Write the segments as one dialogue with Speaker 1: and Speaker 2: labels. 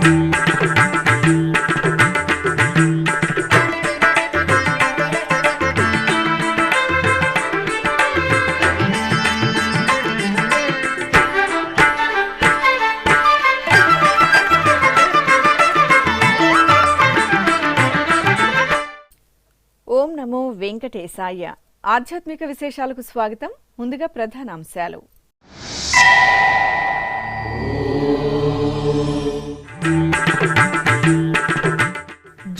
Speaker 1: ఓం నమో వెంకటేశాయ. ఆధ్యాత్మిక విశేషాలకు స్వాగతం. ముందుగా ప్రధానాంశాలు.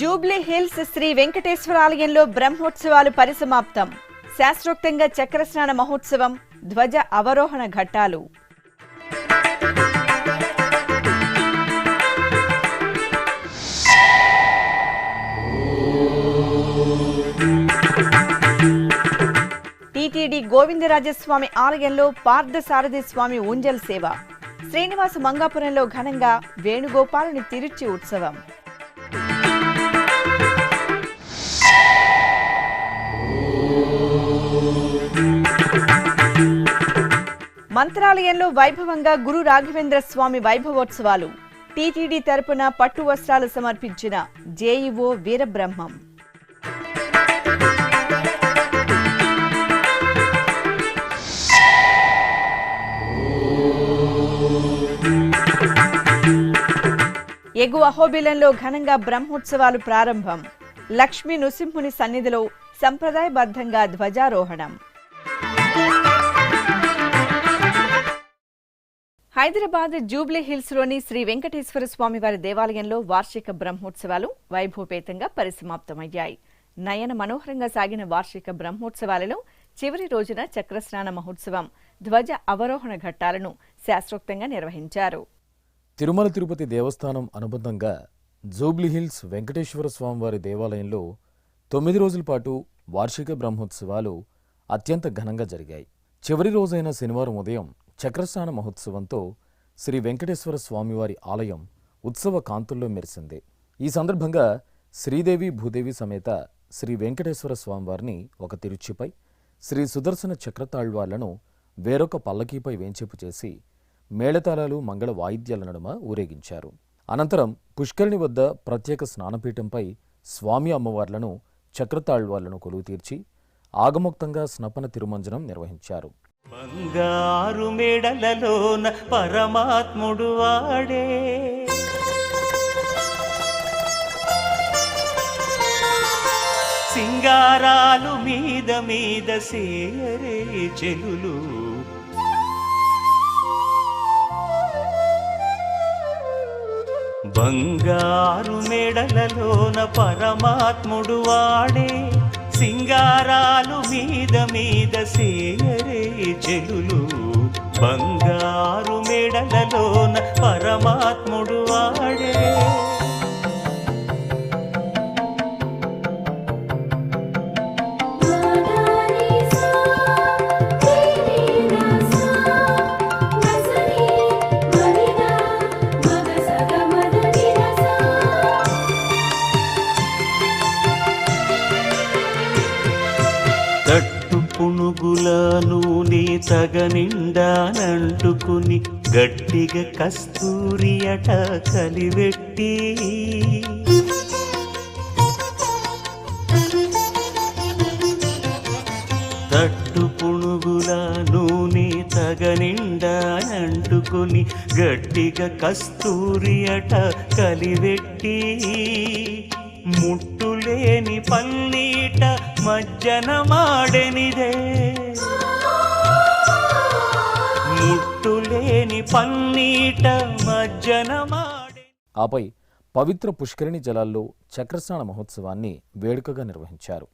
Speaker 1: జూబ్లీ హిల్స్ శ్రీ వెంకటేశ్వర ఆలయంలో బ్రహ్మోత్సవాలు పరిసమాప్తం. శాస్త్రోక్తంగా చక్రస్నాన మహోత్సవం, ధ్వజ అవరోహణ ఘట్టాలు. టీటీడీ గోవిందరాజస్వామి ఆలయంలో పార్థసారథి స్వామి ఊంజల్ సేవ. శ్రీనివాస మంగాపురంలో ఘనంగా వేణుగోపాలుని తిరుచి ఉత్సవం. మంత్రాలయంలో వైభవంగా గురు రాఘవేంద్ర స్వామి వైభవోత్సవాలు. టీటీడీ తరపున పట్టు వస్త్రాలు సమర్పించిన జేఈఓ వీరబ్రహ్మం. ఎగువ అహోబిలంలో ఘనంగా బ్రహ్మోత్సవాలు ప్రారంభం. లక్ష్మీ నృసింహుని సన్నిధిలో సంప్రదాయబద్ధంగా ధ్వజారోహణం. హైదరాబాద్ జూబ్లీ హిల్స్ లోని శ్రీ వెంకటేశ్వర స్వామివారి దేవాలయంలో వార్షిక బ్రహ్మోత్సవాలు వైభవపేతంగా పరిసమాప్తమయ్యాయి. నయన మనోహరంగా సాగిన వార్షిక బ్రహ్మోత్సవాలలో చివరి రోజున చక్రస్నాన మహోత్సవం, ధ్వజ అవరోహణ ఘట్టాలను శాస్త్రోక్తంగా నిర్వహించారు.
Speaker 2: తిరుమల తిరుపతి దేవస్థానం అనుబంధంగా జూబ్లీహిల్స్ వెంకటేశ్వర స్వామివారి దేవాలయంలో 9 రోజుల పాటు వార్షిక బ్రహ్మోత్సవాలు అత్యంత ఘనంగా జరిగాయి. చివరి రోజైన శనివారం ఉదయం చక్రస్నాన మహోత్సవంతో శ్రీ వెంకటేశ్వర స్వామివారి ఆలయం ఉత్సవ కాంతుల్లో మెరిసింది. ఈ సందర్భంగా శ్రీదేవి భూదేవి సమేత శ్రీ వెంకటేశ్వర స్వామివారిని ఒక తిరుచిపై, శ్రీ సుదర్శన చక్రతాళ్వార్లను వేరొక పల్లకీపై వేంచేపు చేసి మేళతాళాలు, మంగళ వాయిద్యాల నడుమ ఊరేగించారు. అనంతరం పుష్కరిణి వద్ద ప్రత్యేక స్నానపీఠంపై స్వామి అమ్మవార్లను, చక్రతాళ్వార్లను కొలువు తీర్చి ఆగమోక్తంగా స్నపన తిరుమంజనం నిర్వహించారు.
Speaker 3: బంగారు మేడలలోన పరమాత్ముడు వాడే, సింగారాలు మీద మీద సేయరే చెలులు, బంగారు మేడలలోన పరమాత్ముడు వాడే, సింగారాలు మీద మీద సేయరే చెలులు, బంగారు మేడలలోన పరమాత్ముడు వాడే. పునుగుల నూనె తగనిండానంటుకుని గట్టిగా కస్తూరి అట కలివెట్టి, తట్టు పునుగుల నూనె తగనిండానంటుకుని గట్టిగా కస్తూరి అట కలివెట్టి, ముట్టులేని పల్లీట మజ్జన మాడెనిదే, ముట్టులేని పన్నీట మజ్జన మాడే.
Speaker 2: ఆపై పవిత్ర పుష్కరిణి జలాల్లో చక్రస్నాన మహోత్సవాన్ని వేడుకగా నిర్వహించారు.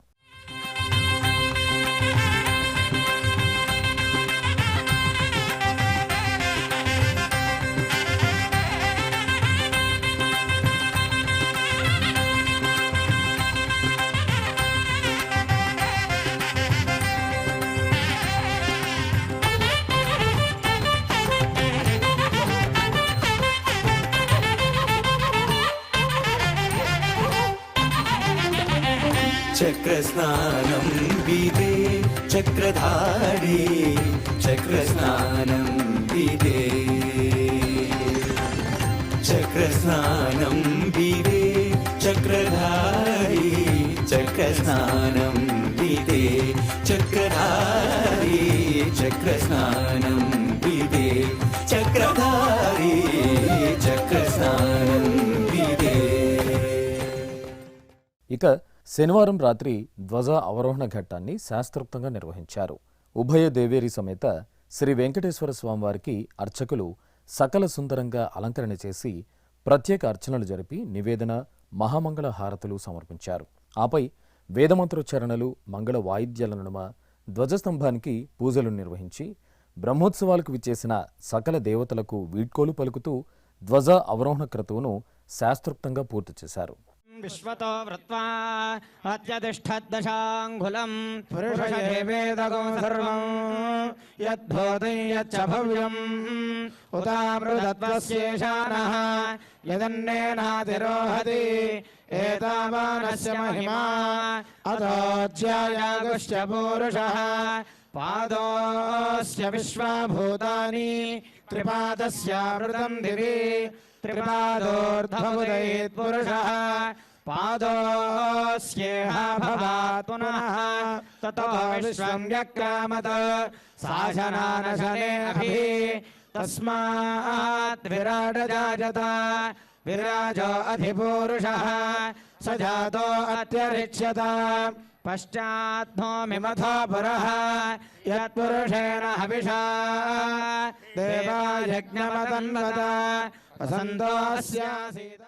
Speaker 4: చక్రస్నానం విదే చక్రధారి, చక్రస్నానం విదే చక్రస్నానం విదే చక్రధారి చక్రస్నానం విదే చక్రధారి చక్రస్నానం విదే చక్రధారి చక్రస్నానం విదే.
Speaker 2: ఇక శనివారం రాత్రి ధ్వజ అవరోహణ ఘట్టాన్ని శాస్త్రోక్తంగా నిర్వహించారు. ఉభయ దేవేరి సమేత శ్రీ వెంకటేశ్వర స్వామివారికి అర్చకులు సకల సుందరంగా అలంకరణ చేసి ప్రత్యేక అర్చనలు జరిపి నివేదన మహామంగళ హారతులు సమర్పించారు. ఆపై వేదమంత్రోచ్చారణలు మంగళ వాయిద్యాల నడుమ ధ్వజస్తంభానికి పూజలు నిర్వహించి బ్రహ్మోత్సవాలకు విచ్చేసిన సకల దేవతలకు వీడ్కోలు పలుకుతూ ధ్వజ అవరోహణ క్రతువును శాస్త్రోక్తంగా పూర్తి చేశారు.
Speaker 5: విశ్వతో వృత్వా అత్యతిష్ఠద్దశాంగులం పురుషయేవేదగో సర్వం యద్భూతం యచ్చ భవ్యం ఉతామృతత్వస్యేషానః యదన్నేనాతిరోహతి ఏతావానస్య మహిమా అతోజ్యాయాగుశ్చ పూరుషః పాదోస్య విశ్వభూతాని త్రిపాదస్యామృతం దివి త్రిపాదోర్ధ్వముదయేత్ పురుషః పాదోస్యేహ భవాత్ పునః తతో విశ్వం వ్యక్రామత్ శాసనానశనే అభి తస్మాత్ విరాట్ జాయత విరాజో అధిపూరుషః స జాతో అత్యరిచ్యత పశ్చాత్నో మిమథో పురః యత్పురుషేణ హవిషా దేవా యజ్ఞమతన్వత వసంతోస్యాసీత.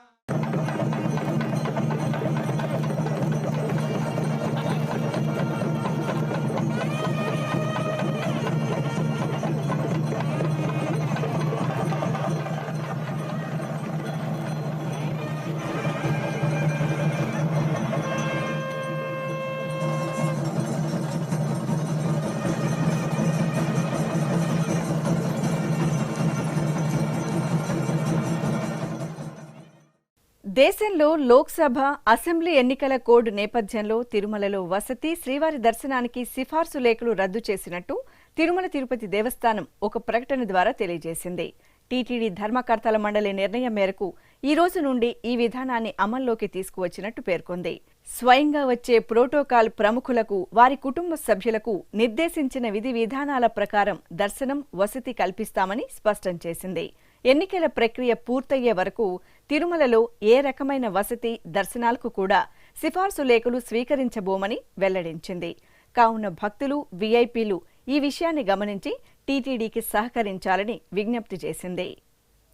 Speaker 1: దేశంలో లోక్సభ అసెంబ్లీ ఎన్నికల కోడ్ నేపథ్యంలో తిరుమలలో వసతి శ్రీవారి దర్శనానికి సిఫార్సు లేఖలు రద్దు చేసినట్టు తిరుమల తిరుపతి దేవస్థానం ఒక ప్రకటన ద్వారా తెలియజేసింది. టీటీడీ ధర్మకర్తల మండలి నిర్ణయం మేరకు ఈ రోజు నుండి ఈ విధానాన్ని అమల్లోకి తీసుకువచ్చినట్టు పేర్కొంది. స్వయంగా వచ్చే ప్రోటోకాల్ ప్రముఖులకు వారి కుటుంబ సభ్యులకు నిర్దేశించిన విధి విధానాల ప్రకారం దర్శనం వసతి కల్పిస్తామని స్పష్టం చేసింది. ఎన్నికల ప్రక్రియ పూర్తయ్యే వరకు తిరుమలలో ఏ రకమైన వసతి దర్శనాలకు కూడా సిఫార్సు లేఖలు స్వీకరించబోమని వెల్లడించింది. కావున భక్తులు వీఐపీలు ఈ విషయాన్ని గమనించి టీటీడీకి సహకరించాలని విజ్ఞప్తి చేసింది.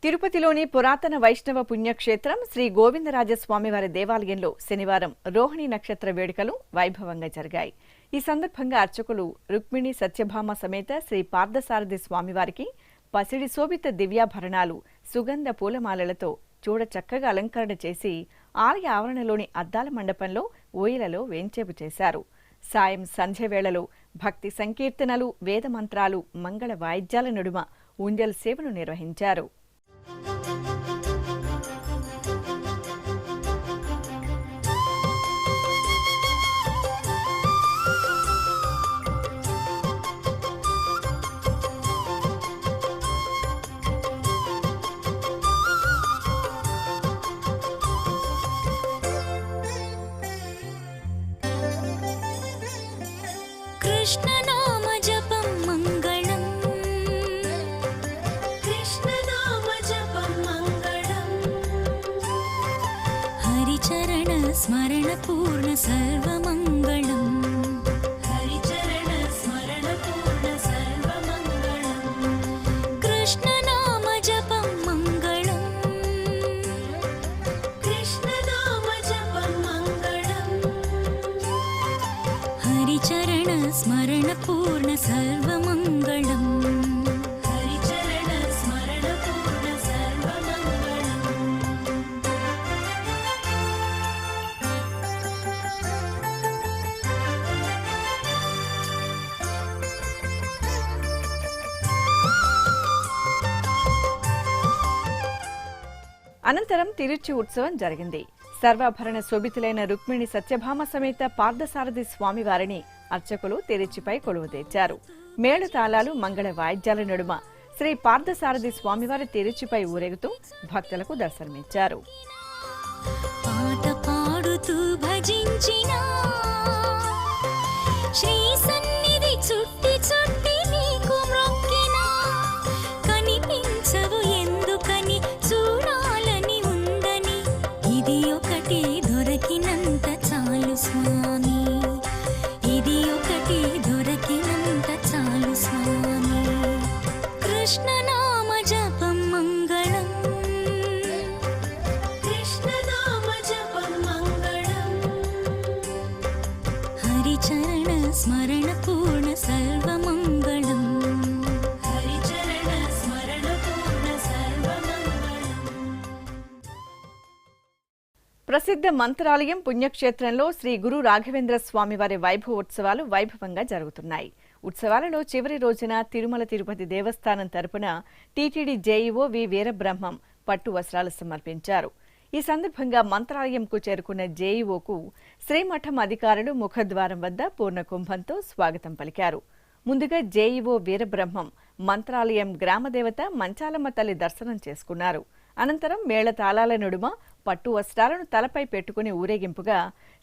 Speaker 1: తిరుపతిలోని పురాతన వైష్ణవ పుణ్యక్షేత్రం శ్రీ గోవిందరాజస్వామివారి దేవాలయంలో శనివారం రోహిణి నక్షత్ర వేడుకలు వైభవంగా జరిగాయి. ఈ సందర్భంగా అర్చకులు రుక్మిణి సత్యభామ సమేత శ్రీ పార్థసారథి స్వామివారికి పసిడి శోభిత దివ్యాభరణాలు సుగంధ పూలమాలలతో చూడ చక్కగా అలంకరణ చేసి ఆలయ ఆవరణలోని అద్దాల మండపంలో ఊయలలో వేంచేపు చేశారు. సాయం సంధ్య వేళలో భక్తి సంకీర్తనలు వేదమంత్రాలు మంగళ వాయిద్యాల నడుమ ఉంజల్ సేవలు నిర్వహించారు.
Speaker 6: कृष्णनाम जपं मङ्गलम् कृष्णनाम जपं मङ्गलम् हरिचरण स्मरण पूर्ण सर्वमङ्गलम् हरिचरण स्मरण पूर्ण सर्वमङ्गलम् कृष्णनाम जपं मङ्गलम् कृष्णनाम जपं मङ्गलम् हरिचरण स्मरण पूर्ण सर्वमङ्गलम् हरिचरण स्मरण पूर्ण सर्वमङ्गलम्.
Speaker 1: అనంతరం తిరుచి ఉత్సవం జరిగింది. సర్వాభరణ శోభితులైన రుక్మిణి సత్యభామ సమేత పార్థసారథి స్వామివారిని అర్చకులు తిరుచిపై కొలువు తెచ్చారు. మేళతాళాలు మంగళ వాయిద్యాల నడుమ శ్రీ పార్థసారథి స్వామివారి తిరుచిపై ఊరేగుతూ భక్తులకు దర్శనమిచ్చారు.
Speaker 6: పాట పాడుతూ భజించిన శ్రీ సన్నిధి చుట్టి చుట్టి నీకు మ్రొక్కినా కనిపించవు ఎందుకని చూడాలని ఉందని ఇది ఒకటి దొరికినంత చాలు స్వామి, ఇది ఒకటి దొరికినంత చాలు స్వామి. కృష్ణనామ జపం మంగళం, కృష్ణనామ జపం మంగళం. హరిచరణ స్మరణ పూర్ణ సర్వమంగళం, హరిచరణ స్మరణ పూర్ణ సర్వమంగళం.
Speaker 1: ప్రసిద్ధ మంత్రాలయం పుణ్యక్షేత్రంలో శ్రీ గురు రాఘవేంద్ర స్వామివారి వైభవోత్సవాలు వైభవంగా జరుగుతున్నాయి. ఉత్సవాలలో చివరి రోజున తిరుమల తిరుపతి దేవస్థానం తరపున టీటీడీ జేఈఓ వి వీరబ్రహ్మం పట్టు వస్త్రాలు సమర్పించారు. ఈ సందర్భంగా మంత్రాలయంకు చేరుకున్న జేఈఓకు శ్రీమఠం అధికారులు ముఖద్వారం వద్ద పూర్ణ కుంభంతో స్వాగతం పలికారు. ముందుగా జేఈఓ వీరబ్రహ్మం మంత్రాలయం గ్రామదేవత మంచాలమ్మ తల్లి దర్శనం చేసుకున్నారు. అనంతరం మేళతాళాల నడుమ పట్టు వస్త్రాలను తలపై పెట్టుకుని ఊరేగింపుగా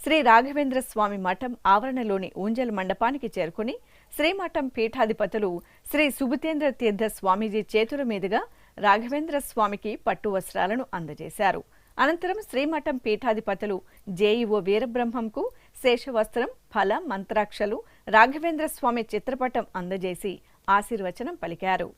Speaker 1: శ్రీ రాఘవేంద్ర స్వామి మఠం ఆవరణలోని ఊంజల్ మండపానికి చేరుకుని శ్రీమఠం పీఠాధిపతులు శ్రీ సుబుతేంద్ర తీర్థ స్వామీజీ చేతుల మీదుగా రాఘవేంద్ర స్వామికి పట్టు వస్త్రాలను అందజేశారు. అనంతరం శ్రీమఠం పీఠాధిపతులు జేఈఓ వీరబ్రహ్మంకు శేషవస్త్రం, ఫల, మంత్రాక్షలు, రాఘవేంద్ర స్వామి చిత్రపటం అందజేసి ఆశీర్వచనం పలికారు.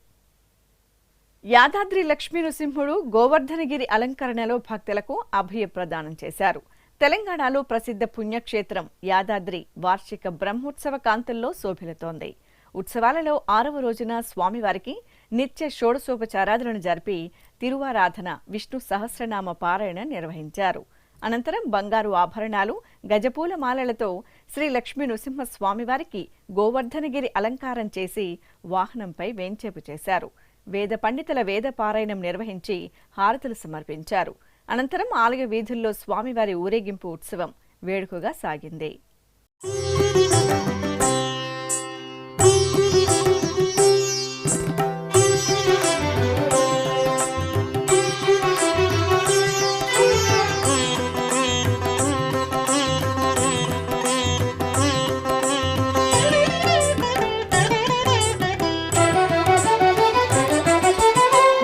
Speaker 1: యాదాద్రి లక్ష్మీ నృసింహుడు గోవర్ధనగిరి అలంకరణలో భక్తులకు అభయ ప్రదానం చేశారు. తెలంగాణలో ప్రసిద్ధ పుణ్యక్షేత్రం యాదాద్రి వార్షిక బ్రహ్మోత్సవ కాంతుల్లో శోభిల్లుతోంది. ఉత్సవాలలో 6వ రోజున స్వామివారికి నిత్య షోడశోపచారాధనను జరిపి తిరువారాధన, విష్ణు సహస్రనామ పారాయణ నిర్వహించారు. అనంతరం బంగారు ఆభరణాలు, గజపూల మాలలతో శ్రీ లక్ష్మీ నృసింహ స్వామివారికి గోవర్ధనగిరి అలంకారం చేసి వాహనంపై వేంచేపు చేశారు. వేద పండితుల వేద పారాయణం నిర్వహించి హారతులు సమర్పించారు. అనంతరం ఆలయ వీధుల్లో స్వామివారి ఊరేగింపు ఉత్సవం వేడుకగా సాగింది.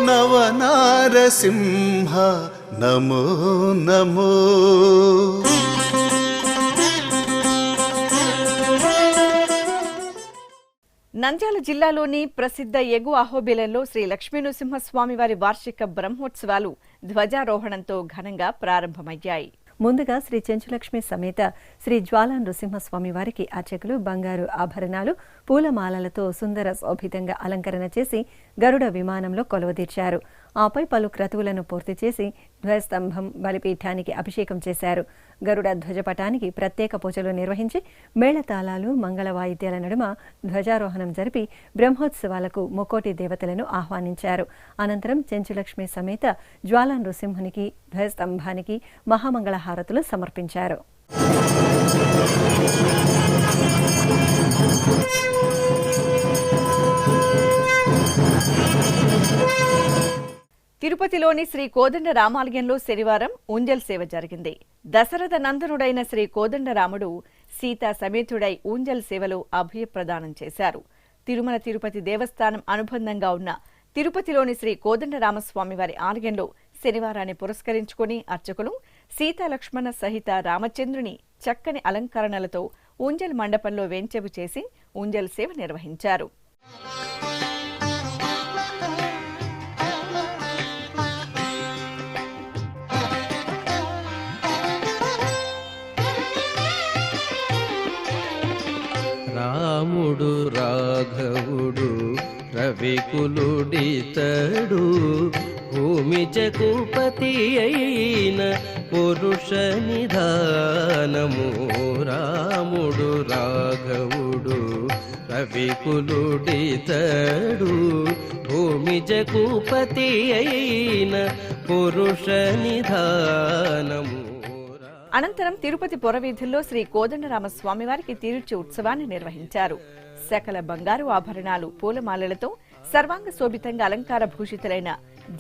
Speaker 7: నవనారసింహ నమో నమో.
Speaker 1: నంద్యాల జిల్లాలోని ప్రసిద్ధ ఎగు అహోబిలంలో శ్రీ లక్ష్మీ నృసింహస్వామివారి వార్షిక బ్రహ్మోత్సవాలు ధ్వజారోహణంతో ఘనంగా ప్రారంభమయ్యాయి.
Speaker 8: ముందుగా శ్రీ చెంచులక్ష్మి సమేత శ్రీ జ్వాలా నృసింహస్వామి వారికి అర్చకులు బంగారు ఆభరణాలు, పూలమాలలతో సుందర శోభితంగా అలంకరణ చేసి గరుడ విమానంలో కొలువుదీర్చారు. ఆపై పలు క్రతువులను పూర్తి చేసి ధ్వజస్తంభం, బలిపీఠానికి అభిషేకం చేశారు. గరుడ ధ్వజపటానికి ప్రత్యేక పూజలు నిర్వహించి మేళతాళాలు, మంగళ వాయిద్యాల నడుమ ధ్వజారోహణం జరిపి బ్రహ్మోత్సవాలకు ముక్కోటి దేవతలను ఆహ్వానించారు. అనంతరం చెంచులక్ష్మి సమేత జ్వాలా నృసింహునికి ధ్వజస్తంభానికి మహామంగళ హారతులు సమర్పించారు.
Speaker 1: తిరుపతిలోని శ్రీ కోదండ రామాలయంలో శనివారం ఊంజల్ సేవ జరిగింది. దశరథ నందనుడైన శ్రీ కోదండరాముడు సీతా సమేతుడై ఊంజల్ సేవలో అభయ ప్రదానం చేశారు. తిరుమల తిరుపతి దేవస్థానం అనుబంధంగా ఉన్న తిరుపతిలోని శ్రీ కోదండరామస్వామి వారి ఆలయంలో శనివారాన్ని పురస్కరించుకుని అర్చకులు సీతా లక్ష్మణ సహిత రామచంద్రుని చక్కని అలంకరణలతో ఊంజల్ మండపంలో వేంచెపు చేసి ఊంజల్ సేవ నిర్వహించారు.
Speaker 9: రాముడు రాఘవుడు రవికులుడితడు భూమి జగుపతి అయిన పురుష నిధానము. రాముడు రాఘవుడు రవికులుడితడు భూమి జగుపతి అయిన పురుష నిధానము.
Speaker 1: అనంతరం తిరుపతి పురవీధుల్లో శ్రీ కోదండరామస్వామి వారికి తిరుచి ఉత్సవాన్ని నిర్వహించారు. సకల బంగారు ఆభరణాలు, పూలమాలలతో సర్వాంగ శోభితంగా అలంకార భూషితులైన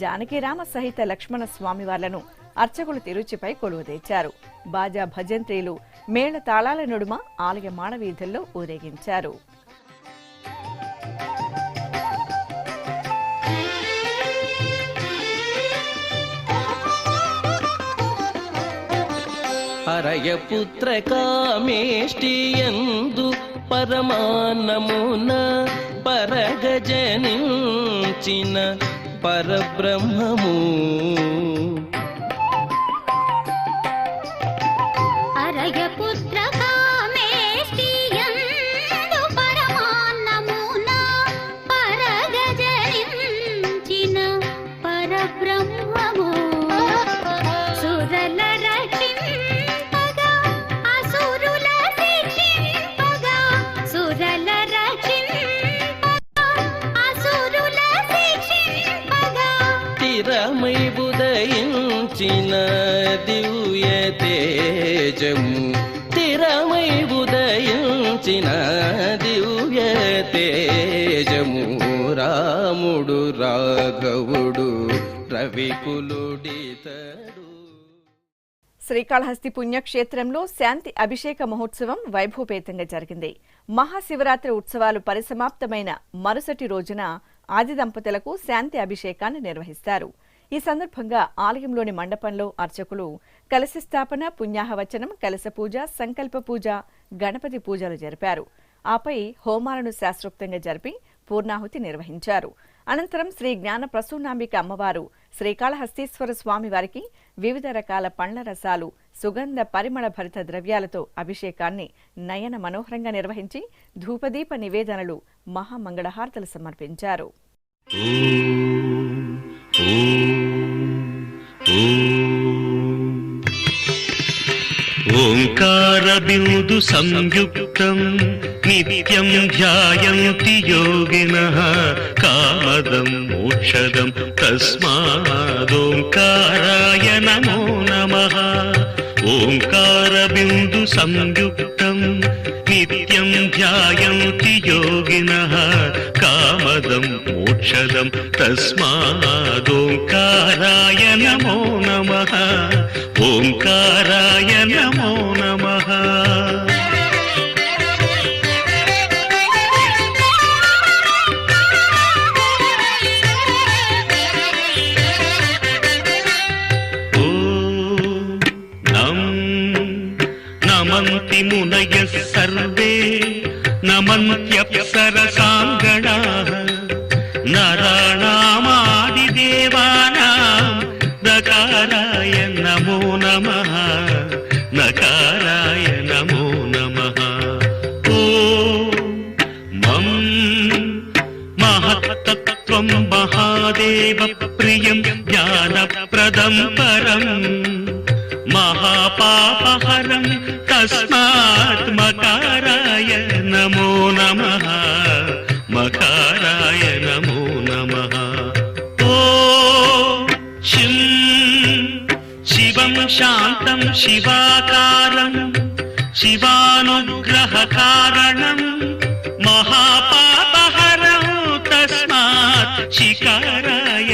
Speaker 1: జానకీరామ సహిత లక్ష్మణ స్వామివార్లను అర్చకులు తిరుచిపై కొలువుదీర్చారు. బాజా భజంత్రీలు మేళ తాళాల నడుమ ఆలయ మాడవీధుల్లో ఊరేగించారు.
Speaker 9: హరయపుత్ర కామేష్టియందు పరమాన్నమున పరగజనించిన పరబ్రహ్మము
Speaker 6: అరయపుత్ర కామేష్టియందు పరమాన్నమున పరగజనించిన పరబ్రహ్మము సురల రక్షింపగా అసురుల శిక్షింపగా సురల రక్షింపగా అసురుల శిక్షింపగా
Speaker 9: తిరమై ఉదయించిన దివ్య తేజము తిరమై ఉదయించిన దివ్య తేజము రాముడు రాఘవుడు రవికులుడితడు.
Speaker 1: శ్రీకాళహస్తి పుణ్యక్షేత్రంలో శాంతి అభిషేక మహోత్సవం వైభవపేతంగా జరిగింది. మహాశివరాత్రి ఉత్సవాలు పరిసమాప్తమైన మరుసటి రోజున ఆది దంపతులకు శాంతి అభిషేకాన్ని నిర్వహిస్తారు. ఈ సందర్భంగా ఆలయంలోని మండపంలో అర్చకులు కలశ స్థాపన, పుణ్యాహవచనం, కలశ పూజ, సంకల్ప పూజ, గణపతి పూజలు జరిపారు. ఆపై హోమాలను శాస్త్రోక్తంగా జరిపి పూర్ణాహుతి నిర్వహించారు. అనంతరం శ్రీ జ్ఞాన ప్రసూనాంబిక అమ్మవారు శ్రీకాళహస్తీశ్వర స్వామి వారికి వివిధ రకాల పండ్ల రసాలు, సుగంధ పరిమళ భరిత ద్రవ్యాలతో అభిషేకాన్ని నయన మనోహరంగా నిర్వహించి ధూపదీప నివేదనలు, మహామంగళహారతలు సమర్పించారు.
Speaker 3: ఓంకారబిందు సంయుక్తం నిత్యం ధ్యాయంతి యోగినః కామదం మోక్షదం తస్మాదోంకారాయ నమో నమః. ఓంకారబిందు సంయుక్తం నిత్యం ధ్యాయంతి యోగినః కామదం మోక్షదం తస్మాదోంకారాయ నమో నమః. ఓంకారాయ నమో నమః. నమంతి మునయః సర్వే నమంత్యప్సరసాంగణాః నరాణామాదిదేవానాం నకారాయ నమో నమః. నకారాయ నమో నమః. ఓం మం మహత్తత్వం మహాదేవ ప్రియం జ్ఞానప్రదం పరం మహాపాపహరం తస్మాత్ మకారాయ నమో నమః. మకారాయ నమో నమః. ఓం శిం శివం శాంతం శివాకారం శివానుగ్రహకారణం మహాపాపహరం తస్మాత్ శికారాయ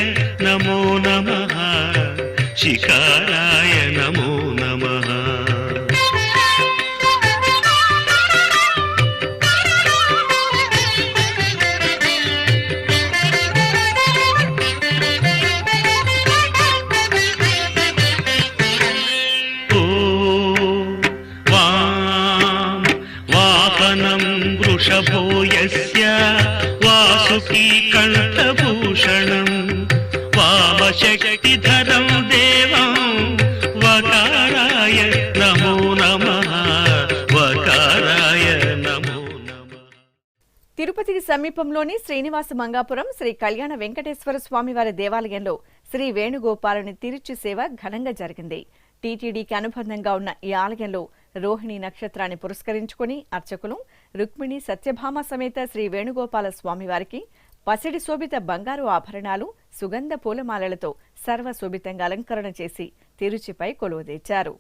Speaker 3: నమో నమః. శికారాయ నమో నమః. వాహనం వృషభో యస్య వాసుకీ కంఠభూషణం వామశక్తిధరం దేవం వకారాయ నమో నమః. వకారాయ నమో నమః.
Speaker 1: తిరుపతికి సమీపంలోని శ్రీనివాస మంగాపురం శ్రీ కళ్యాణ వెంకటేశ్వర స్వామివారి దేవాలయంలో శ్రీ వేణుగోపాలుని తిరుచి సేవ ఘనంగా జరిగింది. టీటీడీకి అనుబంధంగా ఉన్న ఈ ఆలయంలో రోహిణి నక్షత్రాన్ని పురస్కరించుకుని అర్చకులు రుక్మిణి సత్యభామ సమేత శ్రీ వేణుగోపాల స్వామివారికి పసిడి శోభిత బంగారు ఆభరణాలు, సుగంధ పూలమాలలతో సర్వశోభితంగా అలంకరణ చేసి తిరుచిపై కొలువుదీర్చారు.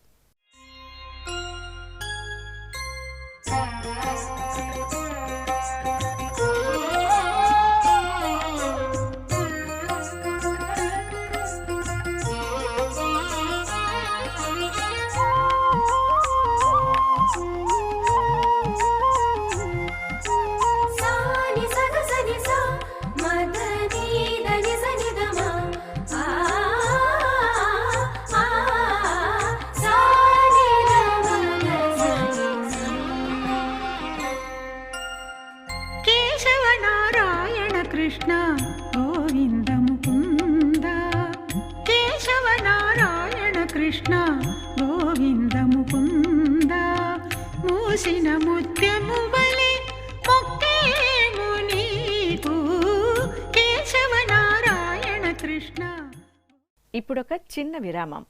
Speaker 10: గోవింద ముకుంద మూసిన ముత్యము వలె మొక్కేము నీకు కేశవ నారాయణ కృష్ణ.
Speaker 1: ఇప్పుడొక చిన్న విరామం.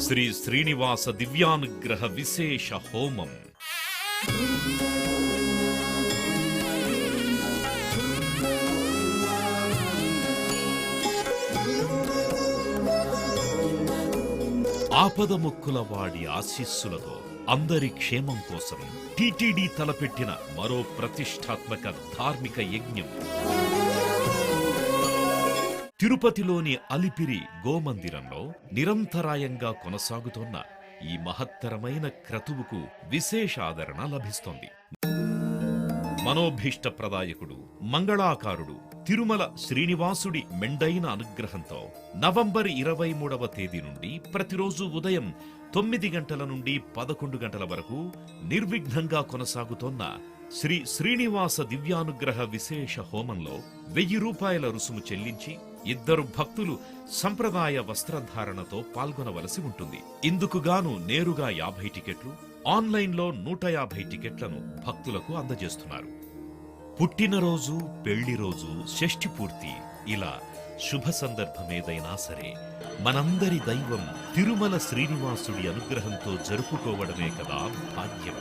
Speaker 11: శ్రీ శ్రీనివాస దివ్యానుగ్రహ విశేష హోమం. ఆపదముక్కుల వాడి ఆశీస్సులతో అందరి క్షేమం కోసం టిటిడి తలపెట్టిన మరో ప్రతిష్టాత్మక ధార్మిక యజ్ఞం. తిరుపతిలోని అలిపిరి గోమందిరంలో నిరంతరాయంగా కొనసాగుతోన్న ఈ మహత్తరమైన క్రతువుకు విశేష ఆదరణ లభిస్తోంది. మనోభీష్ట ప్రదాయకుడు, మంగళాకారుడు తిరుమల శ్రీనివాసుడి మెండైన అనుగ్రహంతో నవంబర్ 23వ తేదీ నుండి ప్రతిరోజు ఉదయం 9 గంటల నుండి 11 గంటల వరకు నిర్విఘ్నంగా కొనసాగుతోన్న శ్రీ శ్రీనివాస దివ్యానుగ్రహ విశేష హోమంలో 1000 రూపాయల రుసుము చెల్లించి 2 భక్తులు సంప్రదాయ వస్త్రధారణతో పాల్గొనవలసి ఉంటుంది. ఇందుకుగాను నేరుగా 50 టికెట్లు, ఆన్లైన్లో 150 టికెట్లను భక్తులకు అందజేస్తున్నారు. పుట్టినరోజు, పెళ్లి రోజు, షష్ఠి పూర్తి ఇలా శుభ సందర్భమేదైనా సరే మనందరి దైవం తిరుమల శ్రీనివాసుడి అనుగ్రహంతో జరుపుకోవడమే కదా భాగ్యం.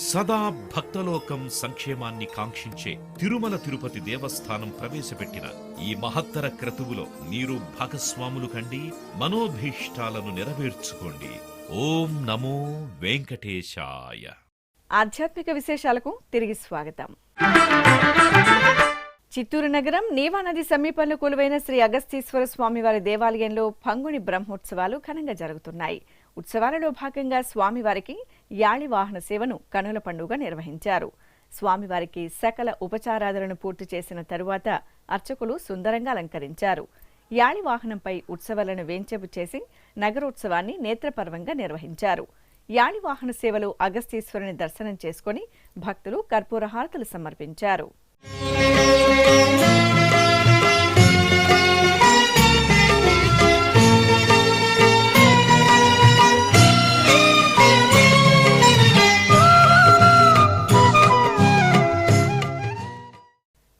Speaker 11: సదా భక్తలోకం సంక్షేమాన్ని కాంక్షించే తిరుమల తిరుపతి దేవస్థానం ప్రవేశపెట్టిన ఈ మహత్తర క్రతువులో మీరు భాగస్వాములు కండి, మనోభీష్టాలను నెరవేర్చుకోండి. ఓం నమో వెంకటేశాయ.
Speaker 1: ఆధ్యాత్మిక విశేషాలకు తిరిగి స్వాగతం. చిత్తూరు నగరం నీవా నది సమీపంలో కొలువైన శ్రీ అగస్తీశ్వర స్వామివారి దేవాలయంలో పంగుని బ్రహ్మోత్సవాలు ఘనంగా జరుగుతున్నాయి. ఉత్సవాలలో భాగంగా స్వామివారికి యాళి వాహన సేవను కనుల పండుగ నిర్వహించారు. స్వామివారికి సకల ఉపచారాదులను పూర్తి చేసిన తరువాత అర్చకులు సుందరంగా అలంకరించారు. యాళి వాహనంపై ఉత్సవాలను వేంచేపు చేసి నగరోత్సవాన్ని నేత్రపర్వంగా నిర్వహించారు. యాళి వాహన సేవలో అగస్తీశ్వరుని దర్శనం చేసుకుని భక్తులు కర్పూర హారతులు సమర్పించారు.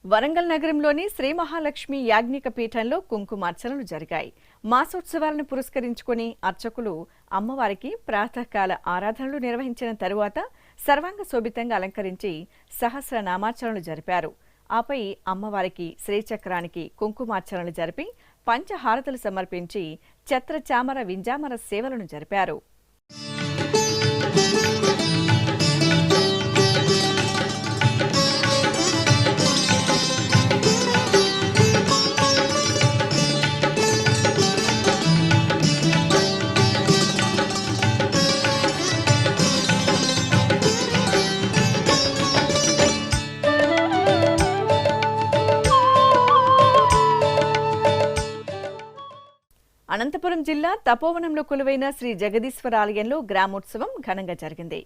Speaker 1: వరంగల్ నగరంలోని శ్రీ మహాలక్ష్మి యాజ్ఞిక పీఠంలో కుంకుమార్చనలు జరిగాయి. మాసోత్సవాలను పురస్కరించుకుని అర్చకులు అమ్మవారికి ప్రాతకాల ఆరాధనలు నిర్వహించిన తరువాత సర్వాంగ శోభితంగా అలంకరించి సహస్రనామార్చనలు జరిపారు. ఆపై అమ్మవారికి శ్రీచక్రానికి కుంకుమార్చనలు జరిపి పంచహారతులు సమర్పించి ఛత్ర చామర వింజామర సేవలను జరిపారు. అనంతపురం జిల్లా తపోవనంలో కొలువైన శ్రీ జగదీశ్వర ఆలయంలో గ్రామోత్సవం ఘనంగా జరిగింది.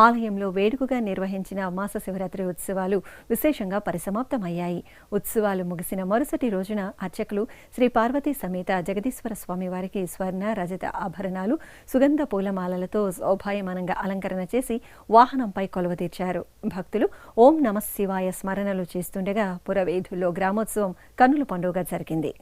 Speaker 8: ఆలయంలో వేడుకగా నిర్వహించిన మాస శివరాత్రి ఉత్సవాలు విశేషంగా పరిసమాప్తమయ్యాయి. ఉత్సవాలు ముగిసిన మరుసటి రోజున అర్చకులు శ్రీ పార్వతీ సమేత జగదీశ్వర స్వామి వారికి స్వర్ణ రజత ఆభరణాలు, సుగంధ పూలమాలలతో శోభాయమానంగా అలంకరణ చేసి వాహనంపై కొలువతీర్చారు. భక్తులు ఓం నమః శివాయ స్మరణలు చేస్తుండగా పురవేధుల్లో గ్రామోత్సవం కన్నుల పండుగ జరిగింది.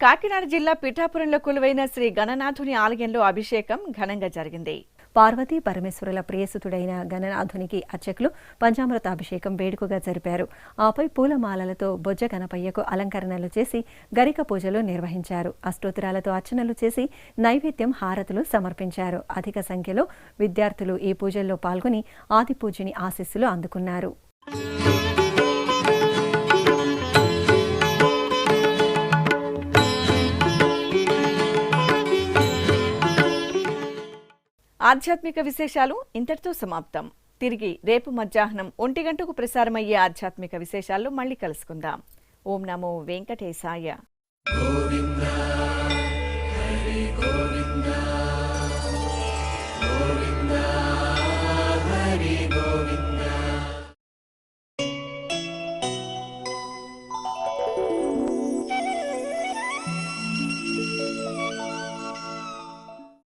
Speaker 1: కాకినాడ జిల్లా పిఠాపురంలో కొలువైన శ్రీ గణనాథుని ఆలయంలో అభిషేకం ఘనంగా జరిగింది.
Speaker 8: పార్వతీ పరమేశ్వరుల ప్రియసుతుడైన గణనాథునికి అర్చకులు పంచామృత అభిషేకం వేడుకగా జరిపారు. ఆపై పూలమాలలతో బొజ్జ గణపయ్యకు అలంకరణలు చేసి గరిక పూజలు నిర్వహించారు. అష్టోత్తరాలతో అర్చనలు చేసి నైవేద్యం హారతులు సమర్పించారు. అధిక సంఖ్యలో విద్యార్థులు ఈ పూజల్లో పాల్గొని ఆది పూజని ఆశీస్సులు అందుకున్నారు.
Speaker 1: ఆధ్యాత్మిక విశేషాలు ఇంతటితో సమాప్తం. తిరిగి రేపు మధ్యాహ్నం 1 గంటకు ప్రసారమయ్యే ఆధ్యాత్మిక విశేషాల్లో మళ్ళీ కలుసుకుందాం. ఓం నమో వెంకటేశాయ.